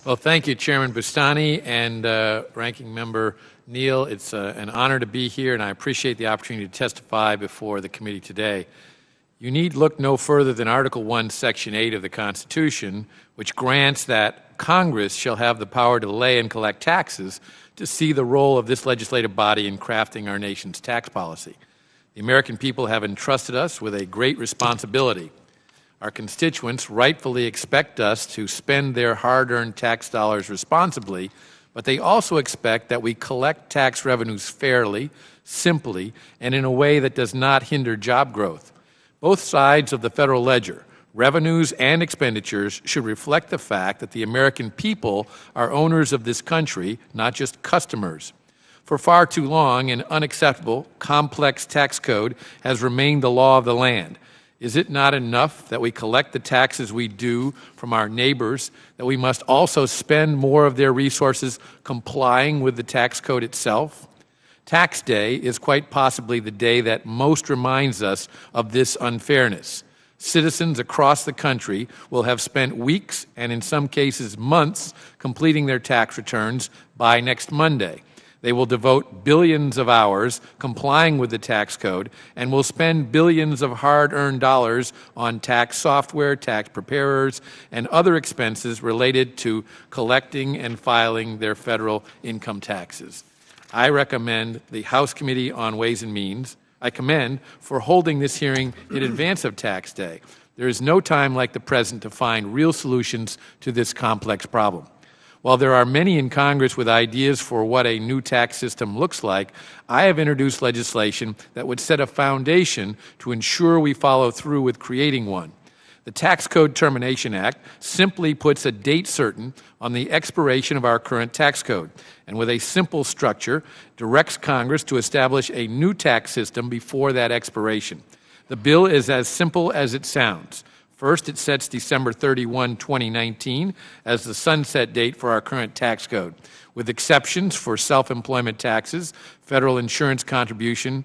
Well, thank you, Chairman Bustani and Ranking Member Neal. It's an honor to be here, and I appreciate the opportunity to testify before the committee today. You need look no further than Article 1, Section 8 of the Constitution, which grants that Congress shall have the power to lay and collect taxes, to see the role of this legislative body in crafting our nation's tax policy. The American people have entrusted us with a great responsibility. Our constituents rightfully expect us to spend their hard-earned tax dollars responsibly, but they also expect that we collect tax revenues fairly, simply, and in a way that does not hinder job growth. Both sides of the federal ledger, revenues and expenditures, should reflect the fact that the American people are owners of this country, not just customers. For far too long, an unacceptable, complex tax code has remained the law of the land. Is it not enough that we collect the taxes we do from our neighbors, that we must also spend more of their resources complying with the tax code itself? Tax day is quite possibly the day that most reminds us of this unfairness. Citizens across the country will have spent weeks and in some cases months completing their tax returns by next Monday. They will devote billions of hours complying with the tax code and will spend billions of hard-earned dollars on tax software, tax preparers, and other expenses related to collecting and filing their federal income taxes. I recommend the House Committee on Ways and Means. I commend for holding this hearing in advance of Tax Day. There is no time like the present to find real solutions to this complex problem. While there are many in Congress with ideas for what a new tax system looks like, I have introduced legislation that would set a foundation to ensure we follow through with creating one. The Tax Code Termination Act simply puts a date certain on the expiration of our current tax code, and with a simple structure, directs Congress to establish a new tax system before that expiration. The bill is as simple as it sounds. First, it sets December 31, 2019 as the sunset date for our current tax code, with exceptions for self-employment taxes, federal insurance contribution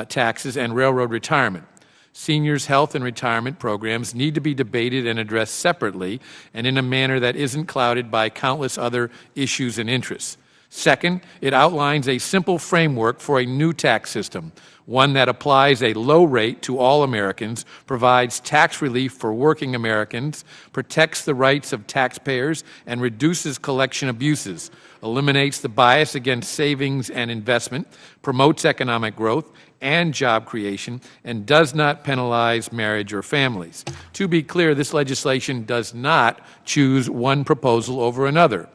taxes, and railroad retirement. Seniors' health and retirement programs need to be debated and addressed separately and in a manner that isn't clouded by countless other issues and interests. Second, it outlines a simple framework for a new tax system, one that applies a low rate to all Americans, provides tax relief for working Americans, protects the rights of taxpayers, and reduces collection abuses, eliminates the bias against savings and investment, promotes economic growth and job creation, and does not penalize marriage or families. To be clear, this legislation does not choose one proposal over another.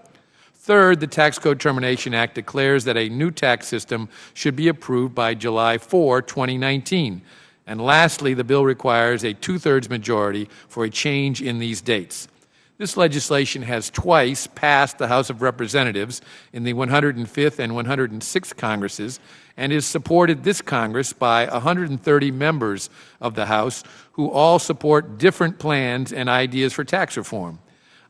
Third, the Tax Code Termination Act declares that a new tax system should be approved by July 4, 2019. And lastly, the bill requires a two-thirds majority for a change in these dates. This legislation has twice passed the House of Representatives in the 105th and 106th Congresses and is supported this Congress by 130 members of the House who all support different plans and ideas for tax reform.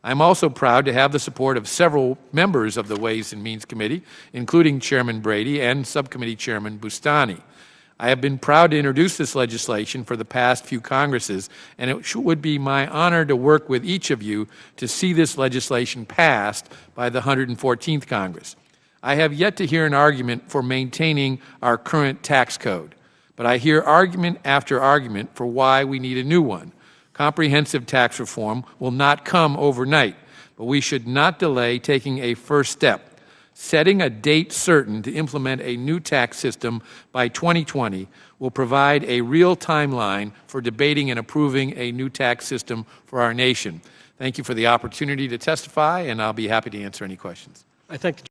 I'm also proud to have the support of several members of the Ways and Means Committee, including Chairman Brady and Subcommittee Chairman Bustani. I have been proud to introduce this legislation for the past few Congresses, and it would be my honor to work with each of you to see this legislation passed by the 114th Congress. I have yet to hear an argument for maintaining our current tax code, but I hear argument after argument for why we need a new one. Comprehensive tax reform will not come overnight, but we should not delay taking a first step. Setting a date certain to implement a new tax system by 2020 will provide a real timeline for debating and approving a new tax system for our nation. Thank you for the opportunity to testify, and I'll be happy to answer any questions. I thank the